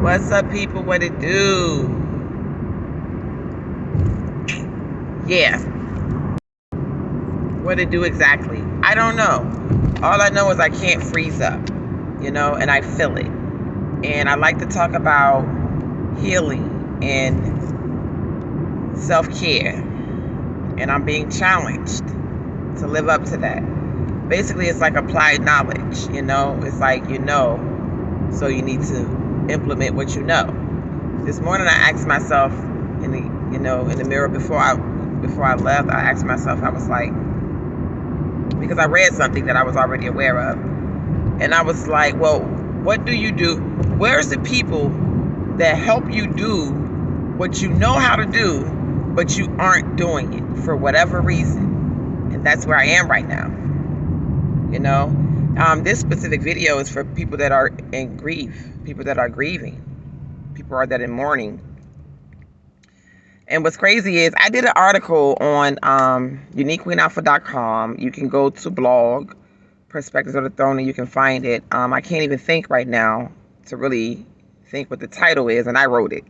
What's up, people? What it do? Yeah. What it do exactly? I don't know. All I know is I can't freeze up, and I feel it. And I like to talk about healing and self-care. And I'm being challenged to live up to that. Basically, it's like applied knowledge, It's like so you need to implement what you know. This morning I asked myself in the mirror before I left, I asked myself, I was like, because I read something that I was already aware of, and I was like, well, what do you do? Where's the people that help you do what you know how to do, but you aren't doing it for whatever reason? And that's where I am right now. This specific video is for people that are in grief, people that are grieving, people that are in mourning. And what's crazy is I did an article on uniquequeenalpha.com. You can go to blog, Perspectives of the Throne, and you can find it. I can't even think right now to really think what the title is, and I wrote it.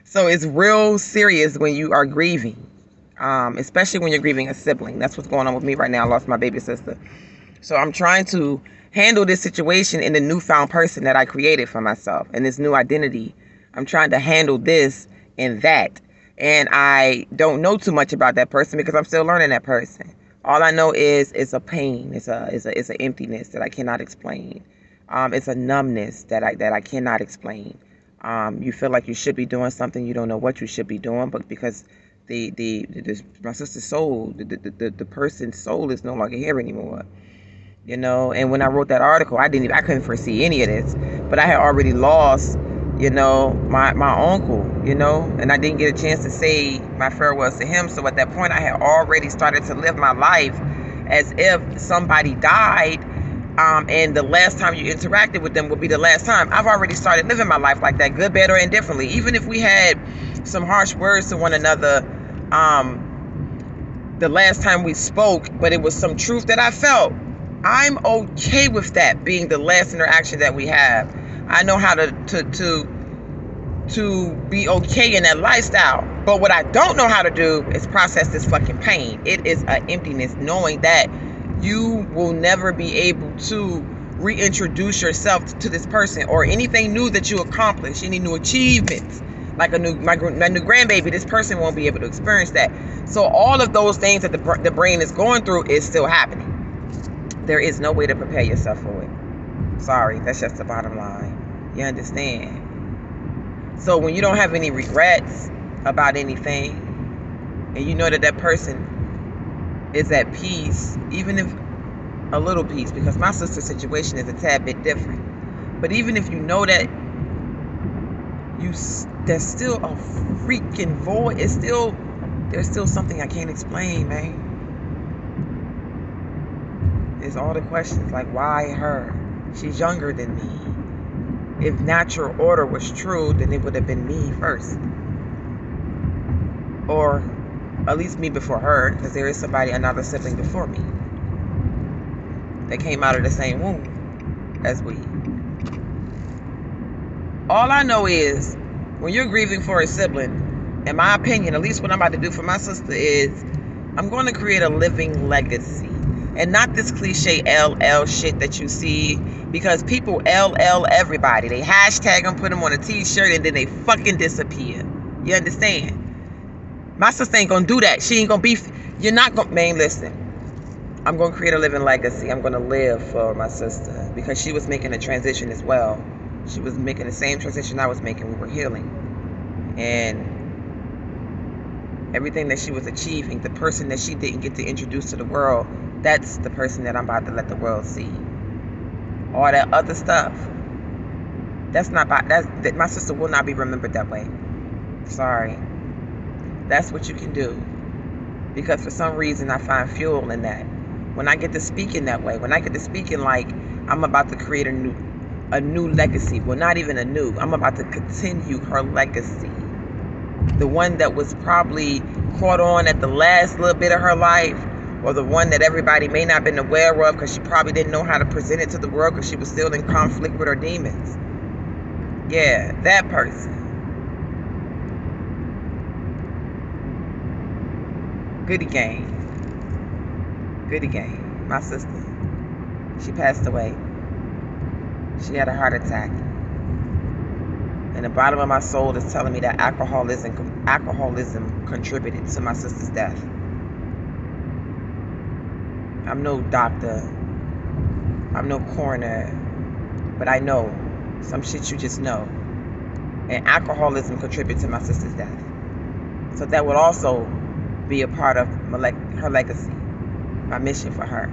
So it's real serious when you are grieving, especially when you're grieving a sibling. That's what's going on with me right now. I lost my baby sister. So I'm trying to handle this situation in the newfound person that I created for myself and this new identity. I'm trying to handle this and that. And I don't know too much about that person because I'm still learning that person. All I know is it's a pain. It's an emptiness that I cannot explain. It's a numbness that I cannot explain. You feel like you should be doing something, you don't know what you should be doing, but because my sister's soul, the person's soul is no longer here anymore. And when I wrote that article, I couldn't foresee any of this, but I had already lost, my uncle, and I didn't get a chance to say my farewells to him. So at that point, I had already started to live my life as if somebody died, and the last time you interacted with them would be the last time. I've already started living my life like that, good, bad, or indifferently. Even if we had some harsh words to one another, the last time we spoke, but it was some truth that I felt, I'm okay with that being the last interaction that we have. I know how to be okay in that lifestyle. But what I don't know how to do is process this fucking pain. It is an emptiness knowing that you will never be able to reintroduce yourself to this person or anything new that you accomplish, any new achievements. Like my new grandbaby, this person won't be able to experience that. So all of those things that the brain is going through is still happening. There is no way to prepare yourself for it. Sorry, that's just the bottom line. You understand? So when you don't have any regrets about anything, and you know that person is at peace, even if a little peace, because my sister's situation is a tad bit different. But even if you know that there's still a freaking void, there's still something I can't explain, man. There's all the questions like, why her? She's younger than me. If natural order was true, then it would have been me first. Or at least me before her, because there is another sibling before me that came out of the same womb as we. All I know is when you're grieving for a sibling, in my opinion, at least what I'm about to do for my sister is I'm going to create a living legacy. And not this cliche LL shit that you see, because people LL everybody. They hashtag them, put them on a t-shirt, and then they fucking disappear. You understand? My sister ain't gonna do that. She ain't gonna be, you're not gonna, man, listen. I'm gonna create a living legacy. I'm gonna live for my sister because she was making a transition as well. She was making the same transition I was making. We were healing. And everything that she was achieving, the person that she didn't get to introduce to the world, that's the person that I'm about to let the world see. All that other stuff, my sister will not be remembered that way. Sorry. That's what you can do. Because for some reason I find fuel in that. When I get to speaking that way, when I get to speaking like I'm about to create a new legacy. Well, not even a new. I'm about to continue her legacy. The one that was probably caught on at the last little bit of her life, or the one that everybody may not have been aware of because she probably didn't know how to present it to the world because she was still in conflict with her demons. Yeah, that person. Goody gang. Goody gang. My sister. She passed away. She had a heart attack. And the bottom of my soul is telling me that alcoholism contributed to my sister's death. I'm no doctor. I'm no coroner. But I know some shit you just know. And alcoholism contributed to my sister's death. So that would also be a part of her legacy, my mission for her.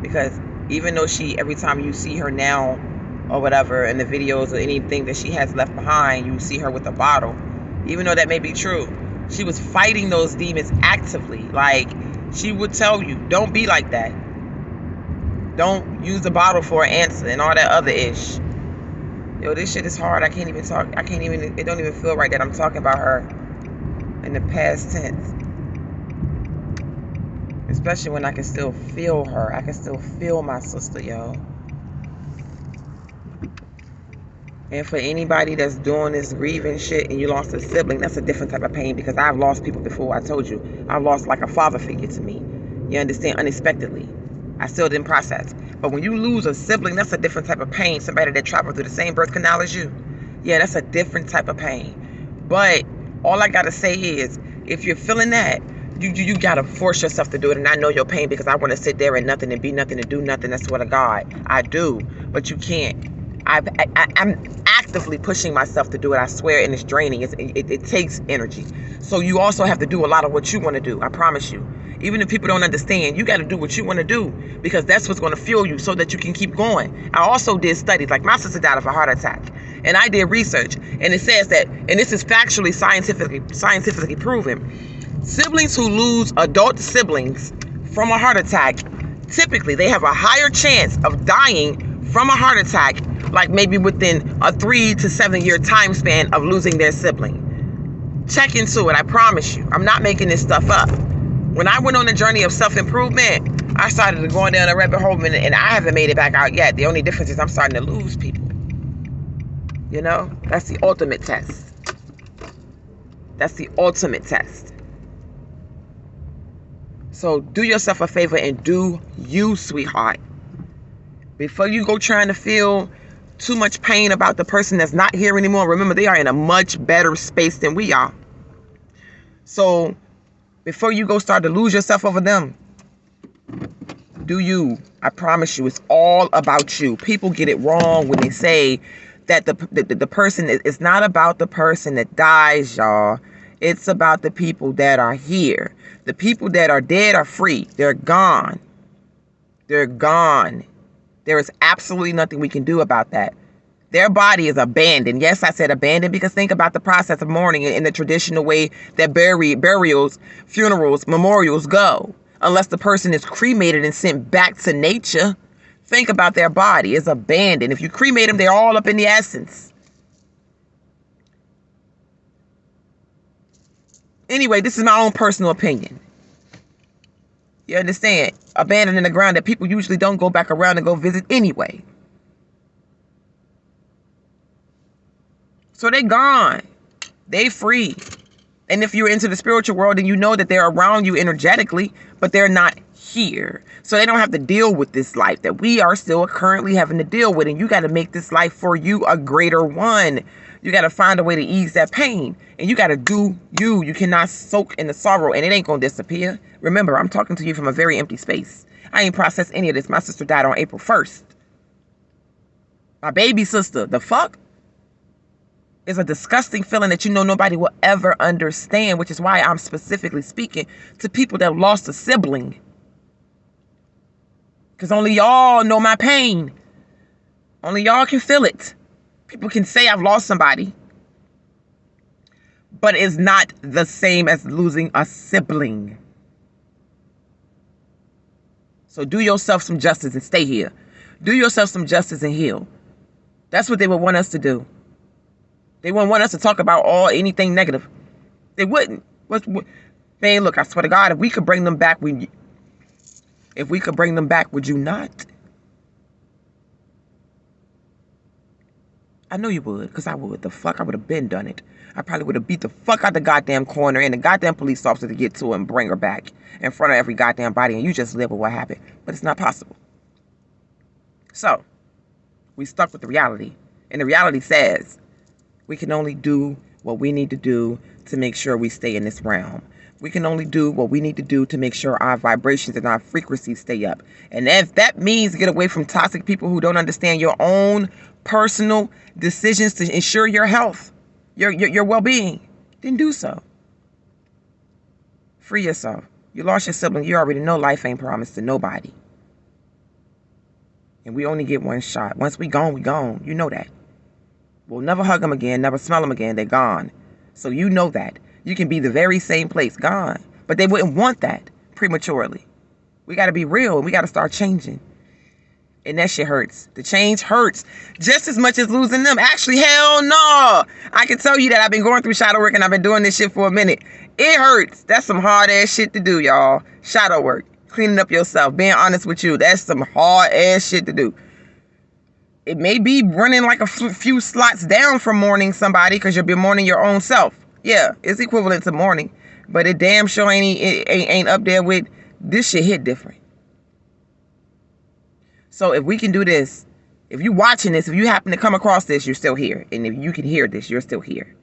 Because even though every time you see her now or whatever in the videos or anything that she has left behind, you see her with a bottle. Even though that may be true, she was fighting those demons actively. Like, she would tell you, don't be like that. Don't use the bottle for an answer and all that other ish. Yo, this shit is hard. I can't even talk. It don't even feel right that I'm talking about her in the past tense. Especially when I can still feel her. I can still feel my sister, yo. And for anybody that's doing this grieving shit and you lost a sibling, that's a different type of pain, because I've lost people before. I told you. I've lost like a father figure to me. You understand? Unexpectedly. I still didn't process. But when you lose a sibling, that's a different type of pain. Somebody that traveled through the same birth canal as you. Yeah, that's a different type of pain. But all I got to say is, if you're feeling that, you got to force yourself to do it. And I know your pain, because I want to sit there and nothing and be nothing and do nothing. That's what a God. I do. But you can't. I'm actively pushing myself to do it. I swear, and it's draining. It takes energy. So you also have to do a lot of what you want to do. I promise you. Even if people don't understand, you got to do what you want to do, because that's what's going to fuel you so that you can keep going. I also did studies. Like, my sister died of a heart attack, and I did research, and it says that, and this is factually scientifically proven, siblings who lose adult siblings from a heart attack, typically they have a higher chance of dying from a heart attack, like maybe within a 3 to 7 year time span of losing their sibling. Check into it. I promise you. I'm not making this stuff up. When I went on the journey of self-improvement, I started going down a rabbit hole, and I haven't made it back out yet. The only difference is I'm starting to lose people. You know? That's the ultimate test. That's the ultimate test. So do yourself a favor and do you, sweetheart. Before you go trying to feel too much pain about the person that's not here anymore, remember, they are in a much better space than we are. So before you go start to lose yourself over them, do you. I promise you, it's all about you. People get it wrong when they say that the person, it's not about the person that dies, y'all. It's about the people that are here. The people that are dead are free. They're gone. They're gone. There is absolutely nothing we can do about that. Their body is abandoned. Yes, I said abandoned, because think about the process of mourning in the traditional way that burials, funerals, memorials go. Unless the person is cremated and sent back to nature. Think about their body. It's abandoned. If you cremate them, they're all up in the essence. Anyway, this is my own personal opinion. You understand? Abandoned in the ground that people usually don't go back around and go visit anyway. So they gone. They free. And if you're into the spiritual world, then you know that they're around you energetically, but they're not here. So they don't have to deal with this life that we are still currently having to deal with. And you got to make this life for you a greater one. You got to find a way to ease that pain. And you got to do you. You cannot soak in the sorrow, and it ain't going to disappear. Remember, I'm talking to you from a very empty space. I ain't processed any of this. My sister died on April 1st. My baby sister, the fuck? Is a disgusting feeling that you know nobody will ever understand, which is why I'm specifically speaking to people that lost a sibling. Because only y'all know my pain. Only y'all can feel it. People can say I've lost somebody, but it's not the same as losing a sibling. So do yourself some justice and stay here. Do yourself some justice and heal. That's what they would want us to do. They wouldn't want us to talk about anything negative. They wouldn't. Man, look, I swear to God, if we could bring them back, would you not? I know you would, because I would. The fuck, I would have been done it. I probably would have beat the fuck out the goddamn corner and the goddamn police officer to get to her and bring her back in front of every goddamn body, and you just live with what happened. But it's not possible. So, we stuck with the reality. And the reality says we can only do what we need to do to make sure we stay in this realm. We can only do what we need to do to make sure our vibrations and our frequencies stay up. And if that means get away from toxic people who don't understand your own personal decisions to ensure your health, your well-being, then do so. Free yourself. You lost your sibling. You already know life ain't promised to nobody. And we only get one shot. Once we gone, we gone. You know that. We'll never hug them again, never smell them again. They're gone. So you know that. You can be the very same place, gone. But they wouldn't want that prematurely. We got to be real, and we got to start changing. And that shit hurts. The change hurts just as much as losing them. Actually, hell no. I can tell you that I've been going through shadow work, and I've been doing this shit for a minute. It hurts. That's some hard-ass shit to do, y'all. Shadow work. Cleaning up yourself. Being honest with you. That's some hard-ass shit to do. It may be running like a few slots down from mourning somebody because you'll be mourning your own self. Yeah, it's equivalent to mourning. But it damn sure ain't up there with this shit hit different. So if we can do this, if you're watching this, if you happen to come across this, you're still here. And if you can hear this, you're still here.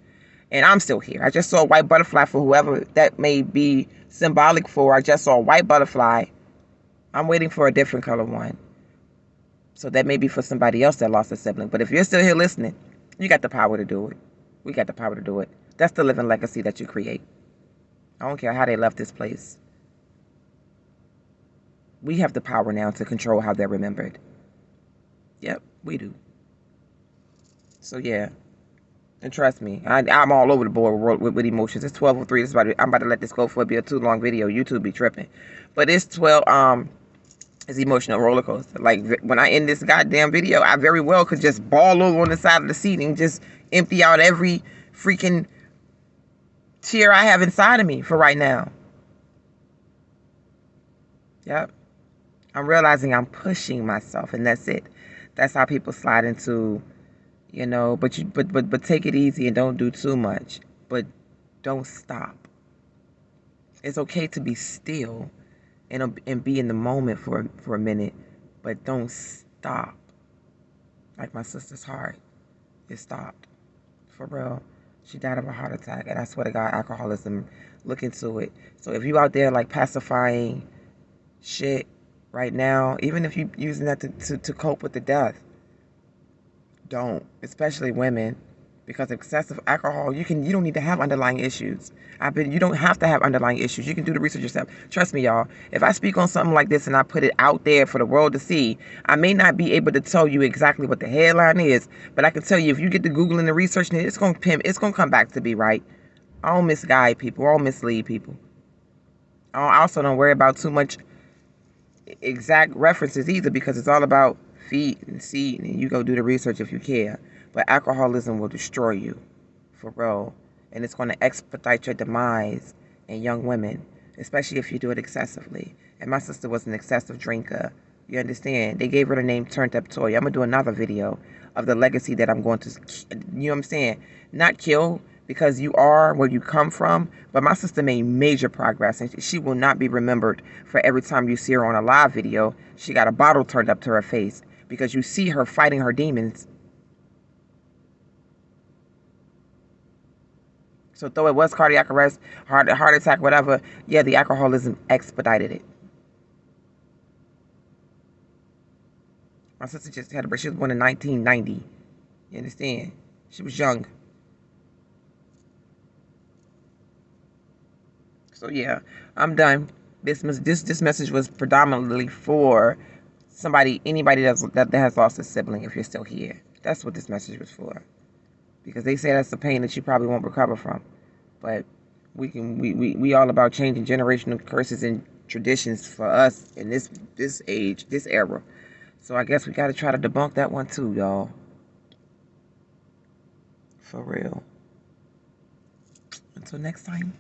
And I'm still here. I just saw a white butterfly for whoever that may be symbolic for. I just saw a white butterfly. I'm waiting for a different color one. So that may be for somebody else that lost a sibling. But if you're still here listening, you got the power to do it. We got the power to do it. That's the living legacy that you create. I don't care how they left this place. We have the power now to control how they're remembered. Yep, we do. So yeah. And trust me, I'm all over the board with emotions. It's 12:03. I'm about to let this go for a too long video. YouTube be tripping. But it's 12... It's emotional roller coaster. Like, when I end this goddamn video, I very well could just ball over on the side of the seat and just empty out every freaking tear I have inside of me for right now. Yep. I'm realizing I'm pushing myself, and that's it. That's how people slide into, you know, but take it easy and don't do too much. But don't stop. It's okay to be still. And be in the moment for a minute, but don't stop. Like my sister's heart, it stopped. For real. She died of a heart attack, and I swear to God, alcoholism, look into it. So if you out there like pacifying shit right now, even if you using that to cope with the death, don't. Especially women. Because excessive alcohol, you don't need to have underlying issues. You don't have to have underlying issues. You can do the research yourself. Trust me, y'all. If I speak on something like this and I put it out there for the world to see, I may not be able to tell you exactly what the headline is, but I can tell you if you get to Google and the research, it's gonna come back to be right. I don't misguide people. I don't mislead people. I also don't worry about too much exact references either, because it's all about feed and seed, and you go do the research if you care. But alcoholism will destroy you, for real. And it's going to expedite your demise in young women, especially if you do it excessively. And my sister was an excessive drinker. You understand? They gave her the name Turned Up Toya. I'm going to do another video of the legacy that I'm going to, you know what I'm saying? Not kill, because you are where you come from. But my sister made major progress, and she will not be remembered for every time you see her on a live video. She got a bottle turned up to her face because you see her fighting her demons. So though it was cardiac arrest, heart attack, whatever, yeah, the alcoholism expedited it. My sister just had a birthday. She was born in 1990. You understand? She was young. So yeah, I'm done. This message was predominantly for anybody that has lost a sibling. If you're still here, that's what this message was for. Because they say that's the pain that you probably won't recover from. But we all about changing generational curses and traditions for us in this age, this era. So I guess we got to try to debunk that one too, y'all. For real. Until next time.